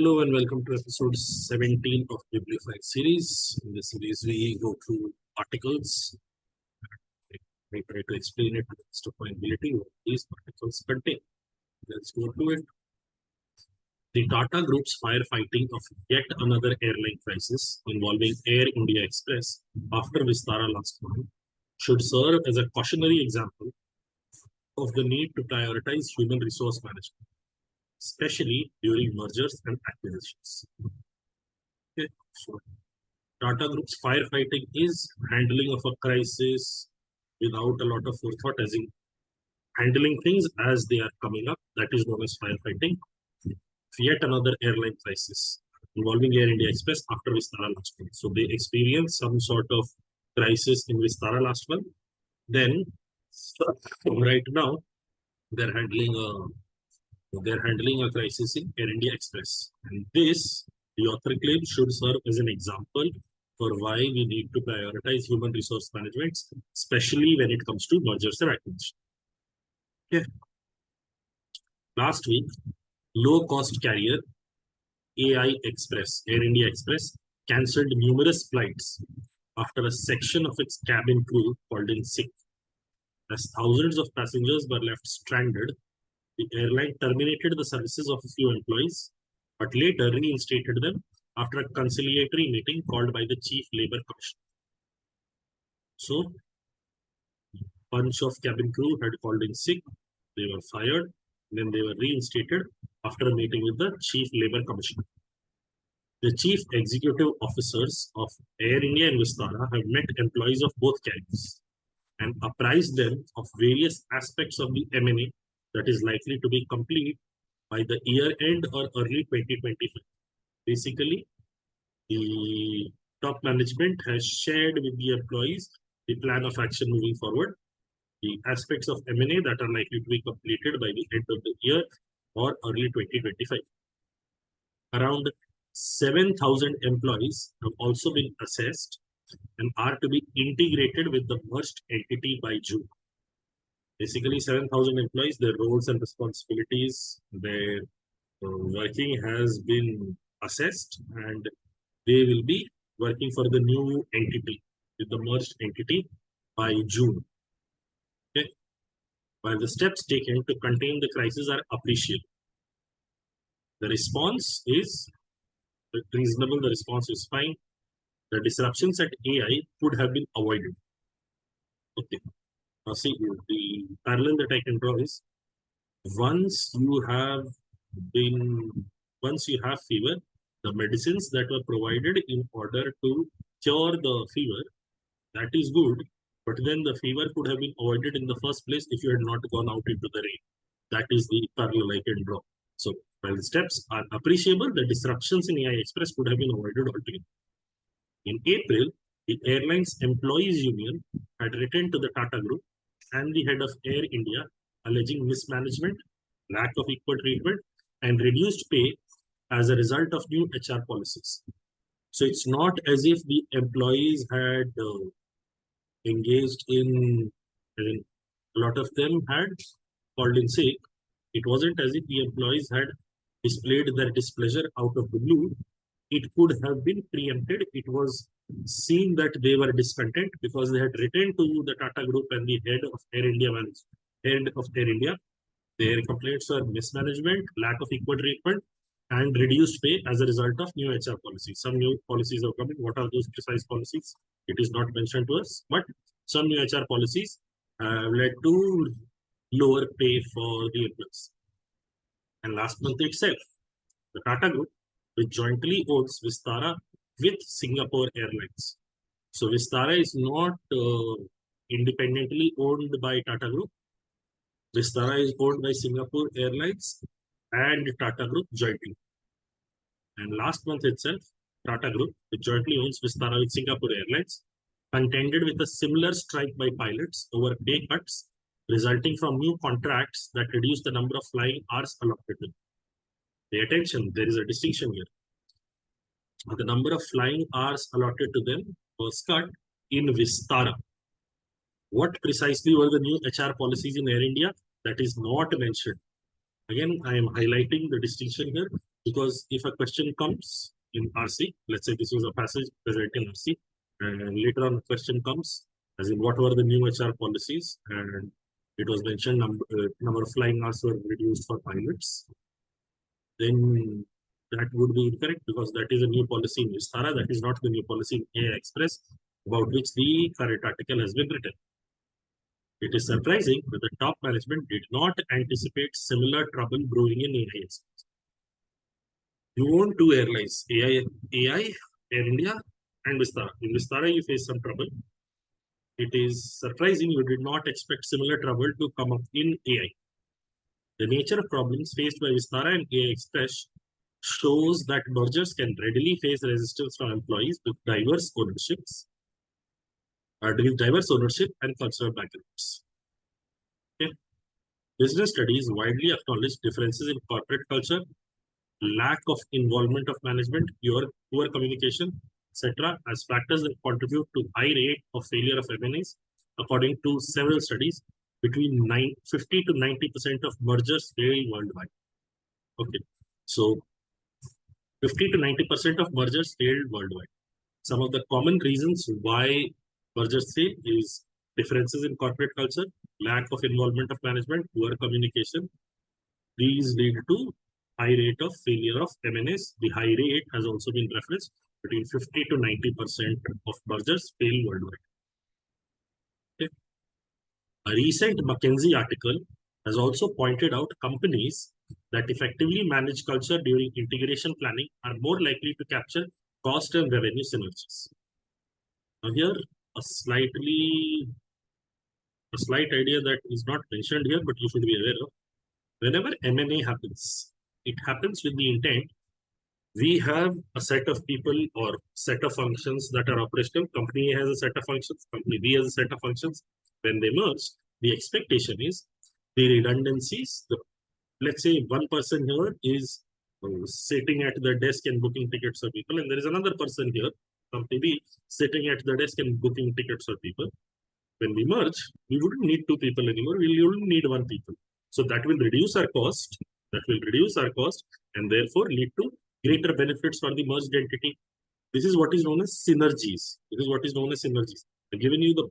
Hello and welcome to episode 17 of Bibliophile series. In this series, we go through articles. We try to explain it to the best of my ability what these articles contain. Let's go to it. The Tata Group's firefighting of yet another airline crisis involving Air India Express after Vistara last month should serve as a cautionary example of the need to prioritize human resource management, especially during mergers and acquisitions. Okay, so Tata Group's firefighting is handling of a crisis without a lot of forethought, as in handling things as they are coming up. That is known as firefighting. Yet another airline crisis involving Air India Express after Vistara last month. So they experienced some sort of crisis in Vistara last month. Then, right now, they're handling a crisis in Air India Express, and this, the author claims, should serve as an example for why we need to prioritize human resource management, especially when it comes to mergers and acquisitions. Okay. Last week, low-cost carrier AI Express, Air India Express, cancelled numerous flights after a section of its cabin crew called in sick. As thousands of passengers were left stranded, the airline terminated the services of a few employees, but later reinstated them after a conciliatory meeting called by the Chief Labour Commissioner. So, bunch of cabin crew had called in sick, they were fired, then they were reinstated after a meeting with the Chief Labour Commissioner. The Chief Executive Officers of Air India and Vistara have met employees of both carriers and apprised them of various aspects of the M&A that is likely to be complete by the year end or early 2025. Basically, the top management has shared with the employees the plan of action moving forward, the aspects of M&A that are likely to be completed by the end of the year or early 2025. Around 7,000 employees have also been assessed and are to be integrated with the merged entity by June. Basically, 7,000 employees, their roles and responsibilities, their working has been assessed, and they will be working for the new entity, with the merged entity by June. Okay. While the steps taken to contain the crisis are appreciable, the response is reasonable, the response is fine. The disruptions at AI could have been avoided. Okay. Now see, the parallel that I can draw is once you have fever, the medicines that were provided in order to cure the fever, that is good, but then the fever could have been avoided in the first place if you had not gone out into the rain. That is the parallel I can draw. So while the steps are appreciable, the disruptions in AI Express could have been avoided altogether. In April, the airline's employees union had written to the Tata Group and the head of Air India alleging mismanagement, lack of equal treatment, and reduced pay as a result of new HR policies. So it's not as if the employees had engaged in, a lot of them had called in sick. It wasn't as if the employees had displayed their displeasure out of the blue. It could have been preempted. It was seen that they were discontent because they had written to the Tata Group and the head of Air India. Their complaints were mismanagement, lack of equal treatment, and reduced pay as a result of new HR policies. Some new policies are coming. What are those precise policies? It is not mentioned to us, but some new HR policies led to lower pay for the employees. And last month itself, the Tata Group, which jointly owns Vistara with Singapore Airlines. So Vistara is not independently owned by Tata Group. Vistara is owned by Singapore Airlines and Tata Group jointly. And last month itself, Tata Group, which jointly owns Vistara with Singapore Airlines, contended with a similar strike by pilots over pay cuts resulting from new contracts that reduce the number of flying hours allotted to them. Pay attention, there is a distinction here. The number of flying hours allotted to them was cut in Vistara. What precisely were the new HR policies in Air India? That is not mentioned. Again, I am highlighting the distinction here. Because if a question comes in RC, let's say this was a passage present in RC, and later on a question comes as in what were the new HR policies, and it was mentioned number of flying hours were reduced for pilots, then that would be incorrect because that is a new policy in Vistara, that is not the new policy in AI Express about which the current article has been written. It is surprising that the top management did not anticipate similar trouble brewing in AI Express. You own two airlines, AI, Air India, and Vistara. In Vistara, you face some trouble. It is surprising you did not expect similar trouble to come up in AI. The nature of problems faced by Vistara and AI Express shows that mergers can readily face resistance from employees with diverse ownership and cultural backgrounds. Okay. Business studies widely acknowledge differences in corporate culture, lack of involvement of management, poor communication, etc., as factors that contribute to high rate of failure of M&As. According to several studies, between 50 to 90% of mergers fail worldwide. Okay, so 50 to 90% of mergers failed worldwide. Some of the common reasons why mergers fail is differences in corporate culture, lack of involvement of management, poor communication. These lead to high rate of failure of M&As. The high rate has also been referenced between 50 to 90% of mergers fail worldwide. Okay. A recent McKinsey article has also pointed out companies that effectively manage culture during integration planning are more likely to capture cost and revenue synergies. Now here, a slight idea that is not mentioned here, but you should be aware of. Whenever M&A happens, it happens with the intent we have a set of people or set of functions that are operational. Company A has a set of functions, company B has a set of functions. When they merge, the expectation is the redundancies. Let's say one person here is sitting at the desk and booking tickets for people, and there is another person here, company B, sitting at the desk and booking tickets for people. When we merge, we wouldn't need two people anymore. We'll only need one people. So that will reduce our cost. And therefore lead to greater benefits for the merged entity. This is what is known as synergies. I've given you the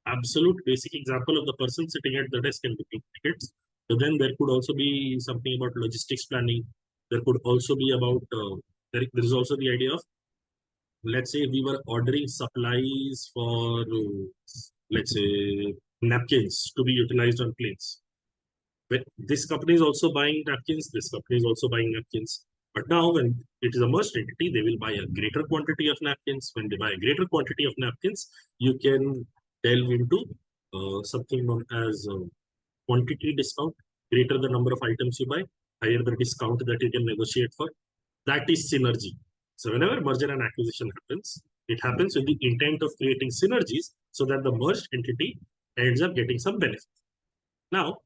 absolute basic example of the person sitting at the desk and booking tickets. But then there could also be something about logistics planning. There could also be about, there is also the idea of, let's say we were ordering supplies for, let's say, napkins to be utilized on planes. But this company is also buying napkins, this company is also buying napkins. But now when it is a merged entity, they will buy a greater quantity of napkins. When they buy a greater quantity of napkins, you can delve into something known as quantity discount. Greater the number of items you buy, higher the discount that you can negotiate for. That is synergy. So whenever merger and acquisition happens, it happens with the intent of creating synergies so that the merged entity ends up getting some benefit. Now,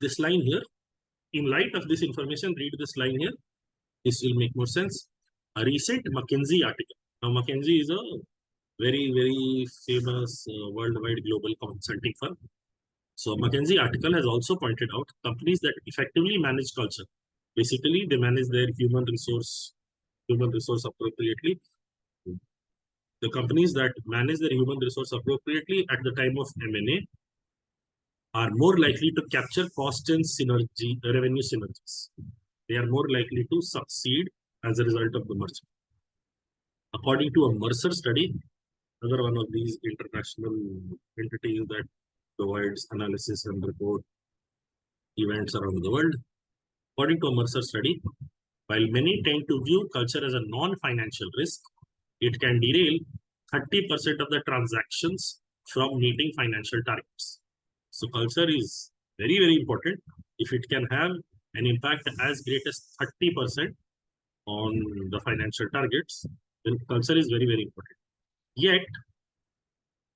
this line here, in light of this information, read this line here. This will make more sense. A recent McKinsey article. Now, McKinsey is a very, very famous worldwide global consulting firm. So, McKinsey article has also pointed out companies that effectively manage culture. Basically, they manage their human resource appropriately. The companies that manage their human resource appropriately at the time of M&A are more likely to capture cost and revenue synergies. They are more likely to succeed as a result of the merger. According to a Mercer study, another one of these international entities that provides analysis and report events around the world, according to a Mercer study, while many tend to view culture as a non-financial risk, it can derail 30% of the transactions from meeting financial targets. So culture is very, very important. If it can have an impact as great as 30% on the financial targets, then culture is very, very important. Yet,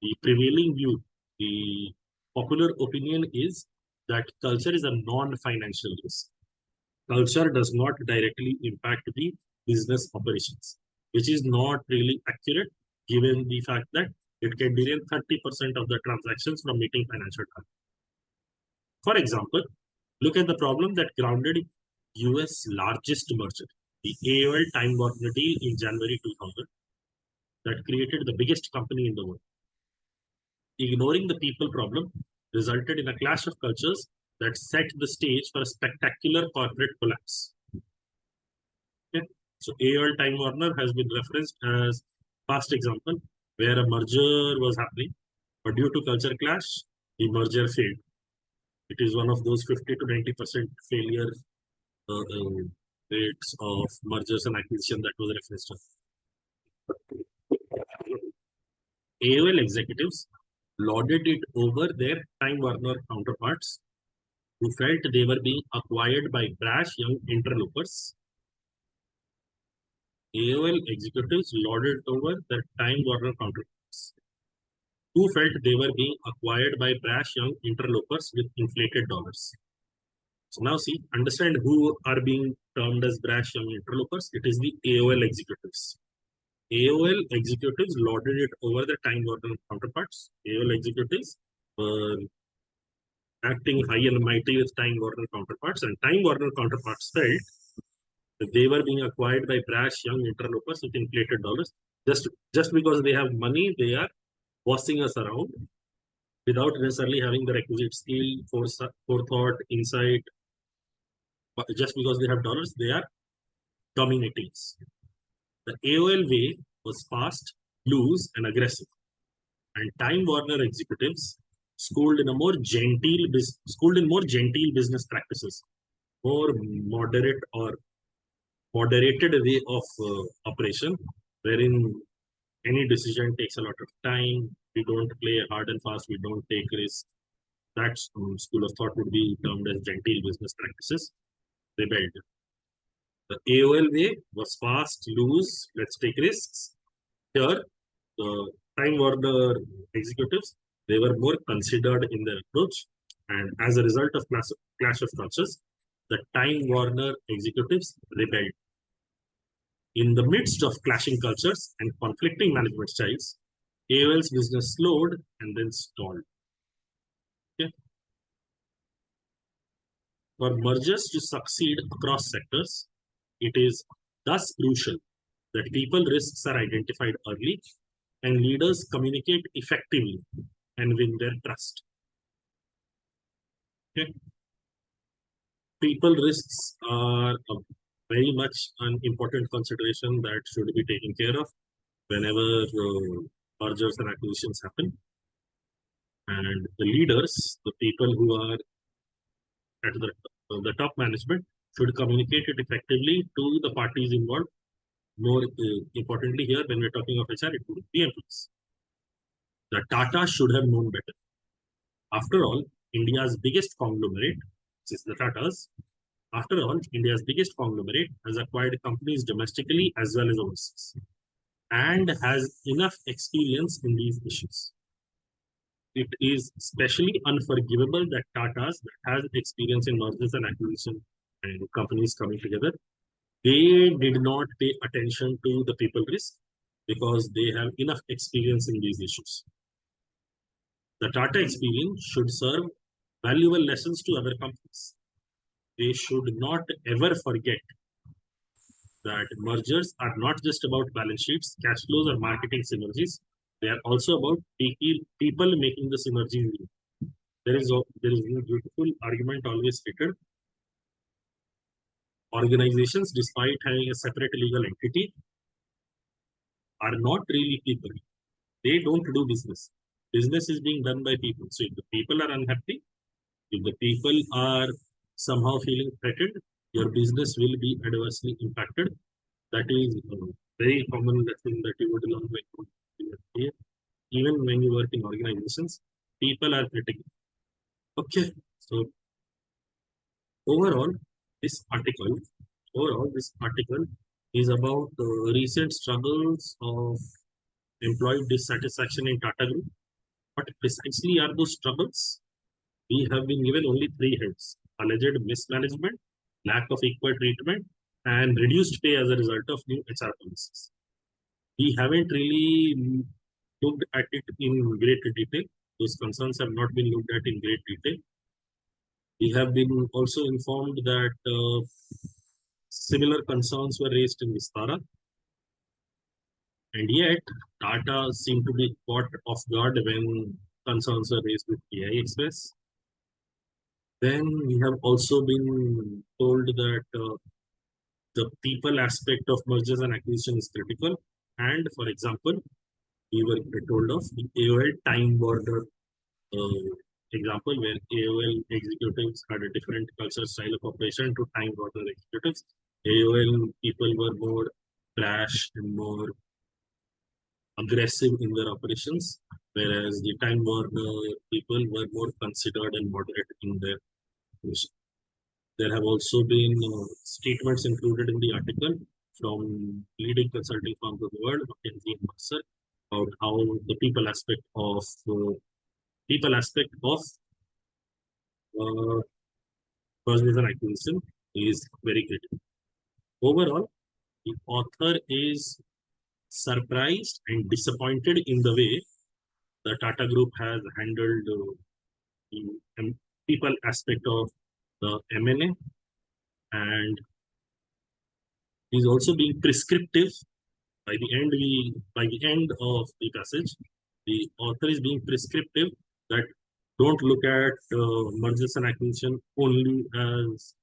the prevailing view, the popular opinion is that culture is a non-financial risk. Culture does not directly impact the business operations, which is not really accurate given the fact that it can derail 30% of the transactions from meeting financial targets. For example, look at the problem that grounded US largest merger, the AOL Time Warner deal in January 2000, that created the biggest company in the world. Ignoring the people problem resulted in a clash of cultures that set the stage for a spectacular corporate collapse. Okay? So AOL Time Warner has been referenced as past example where a merger was happening, but due to culture clash, the merger failed. It is one of those 50 to 90% failure rates of mergers and acquisition that was referenced. AOL executives lauded it over their Time Warner counterparts who felt they were being acquired by brash young interlopers. AOL executives lauded over their Time Warner counterparts who felt they were being acquired by brash young interlopers with inflated dollars. So now see, understand who are being termed as brash young interlopers. It is the AOL executives. AOL executives lauded it over the Time Warner counterparts. AOL executives were acting high and mighty with Time Warner counterparts, and Time Warner counterparts felt that they were being acquired by brash young interlopers with inflated dollars. Just because they have money, they are bossing us around without necessarily having the requisite skill, forethought, insight. But just because they have dollars, they are dominating us. The AOL way was fast, loose, and aggressive, and Time Warner executives schooled in more genteel business practices, more moderate or moderated way of operation, wherein any decision takes a lot of time. We don't play hard and fast. We don't take risks. That school of thought would be termed as genteel business practices. Rebelled. The AOL way was fast, loose. Let's take risks. Here, the Time Warner executives, they were more considered in their approach, and as a result of clash of cultures, the Time Warner executives rebelled. In the midst of clashing cultures and conflicting management styles, AOL's business slowed and then stalled. Okay? For mergers to succeed across sectors, it is thus crucial that people risks are identified early and leaders communicate effectively and win their trust. Okay? People risks are very much an important consideration that should be taken care of whenever mergers and acquisitions happen. And the leaders, the people who are at the top management, should communicate it effectively to the parties involved. More importantly, here, when we're talking of HR, it would be employees. The Tata should have known better. After all, India's biggest conglomerate, which is the Tatas, after all, India's biggest conglomerate has acquired companies domestically as well as overseas and has enough experience in these issues. It is especially unforgivable that Tata's that has experience in mergers and acquisition and companies coming together, they did not pay attention to the people risk because they have enough experience in these issues. The Tata experience should serve valuable lessons to other companies. They should not ever forget that mergers are not just about balance sheets, cash flows, or marketing synergies. They are also about people making the synergies. There is a beautiful argument always stated. Organizations, despite having a separate legal entity, are not really people. They don't do business. Business is being done by people. So if the people are unhappy, if the people are somehow feeling threatened, your business will be adversely impacted. That is a very common lesson that you would learn when you are here. Even when you work in organizations, people are critical. Okay, so overall, this article, this article is about the recent struggles of employee dissatisfaction in Tata Group. What precisely are those struggles? We have been given only three heads: alleged mismanagement, lack of equal treatment, and reduced pay as a result of new HR policies. We haven't really looked at it in great detail. Those concerns have not been looked at in great detail. We have been also informed that similar concerns were raised in Vistara, and yet Tata seemed to be caught off guard when concerns were raised with AI Express. Then we have also been told that the people aspect of mergers and acquisition is critical. And for example, we were told of the AOL time border example where AOL executives had a different culture style of operation to time border executives. AOL people were more brash and more aggressive in their operations, whereas the time border people were more considered and moderate in their operation. There have also been statements included in the article from leading consulting firms of the world, McKinsey and Mercer, about how the people aspect of uh, mergers and acquisition is very critical. Overall, the author is surprised and disappointed in the way the Tata Group has handled the people aspect of the M&A, and is also being prescriptive. By the end of the passage, the author is being prescriptive that don't look at mergers and acquisition only as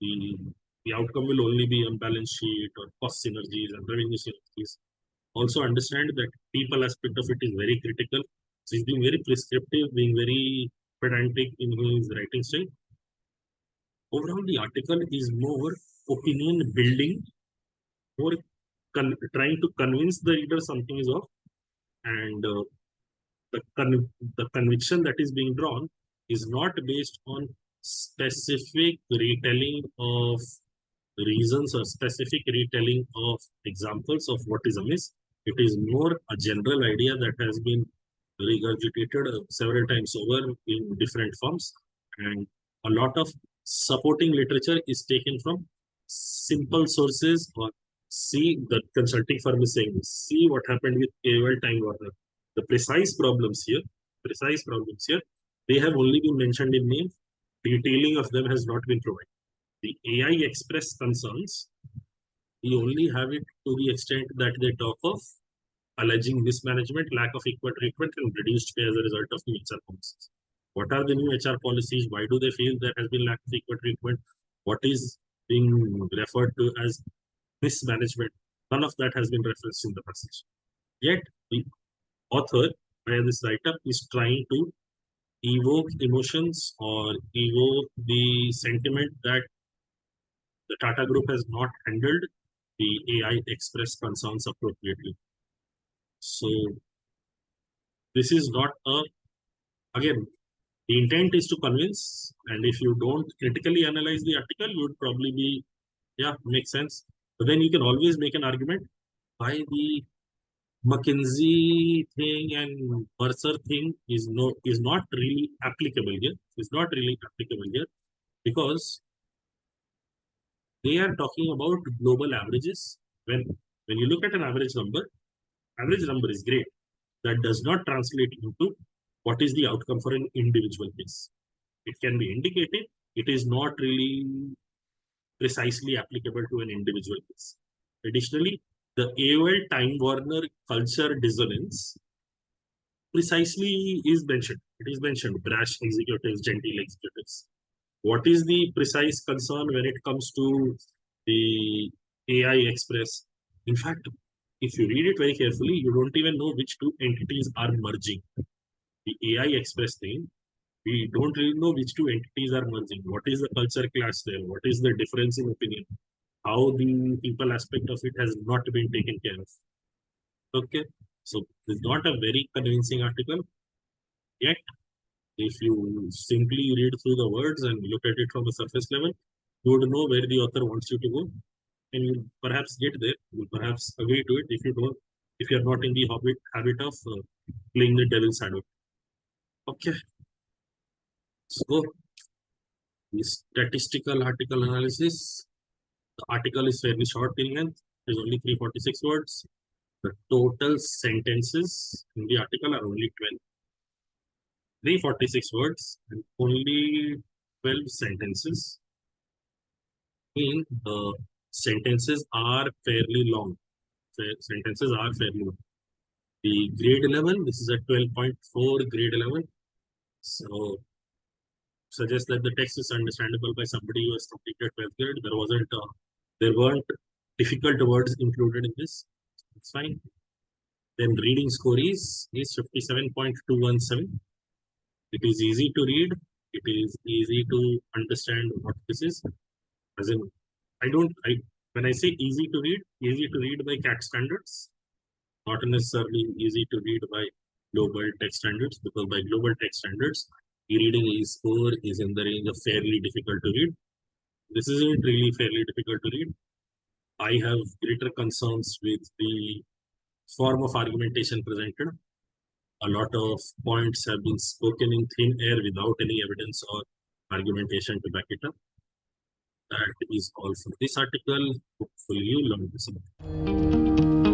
the the outcome will only be on balance sheet or cost synergies and revenue synergies. Also understand that people aspect of it is very critical. So he's being very prescriptive, being very pedantic in his writing style. Overall, the article is more opinion building, more trying to convince the reader something is off, and the conviction that is being drawn is not based on specific retelling of reasons or specific retelling of examples of what is amiss. It is more a general idea that has been regurgitated several times over in different forms, and a lot of supporting literature is taken from simple sources, or see the consulting firm is saying, see what happened with AOL time warner. The precise problems here, they have only been mentioned in name. Detailing of them has not been provided. The AI Express concerns, we only have it to the extent that they talk of alleging mismanagement, lack of equal treatment, and reduced pay as a result of new HR policies. What are the new HR policies? Why do they feel there has been lack of equal treatment? What is being referred to as mismanagement? None of that has been referenced in the passage. Yet, the author, via this write-up, is trying to evoke emotions or evoke the sentiment that the Tata Group has not handled the AI Express concerns appropriately. So this is not a, again, the intent is to convince, and if you don't critically analyze the article, you would probably be, yeah, makes sense. But then you can always make an argument why the McKinsey thing and Mercer thing is not really applicable here. It's not really applicable here because they are talking about global averages. When you look at an average number is great. That does not translate into what is the outcome for an individual case. It can be indicated. It is not really precisely applicable to an individual case. Additionally, the AOL Time Warner culture dissonance precisely is mentioned. It is mentioned brash executives, genteel executives. What is the precise concern when it comes to the AI Express? In fact, if you read it very carefully, you don't even know which two entities are merging. The AI Express thing, we don't really know which two entities are merging. What is the culture clash there? What is the difference in opinion? How the people aspect of it has not been taken care of. Okay, so it's not a very convincing article. Yet, if you simply read through the words and look at it from a surface level, you would know where the author wants you to go, and you'll perhaps get there. You'll perhaps agree to it if you don't, if you're not in the habit of playing the devil's advocate. Okay, so the statistical article analysis. The article is fairly short in length. There's only 346 words. The total sentences in the article are only 12. 346 words and only 12 sentences. The sentences are fairly long. Sentences are fairly long. The grade 11, this is a 12.4 grade 11. So suggests that the text is understandable by somebody who has completed 12th grade. There weren't difficult words included in this. It's fine. Then reading score is 57.217. It is easy to read. It is easy to understand what this is. As in, when I say easy to read by CAT standards, not necessarily easy to read by global text standards, because by global text standards, the reading score is in the range of fairly difficult to read. This isn't really fairly difficult to read. I have greater concerns with the form of argumentation presented. A lot of points have been spoken in thin air without any evidence or argumentation to back it up. That is all for this article. Hopefully you learned something.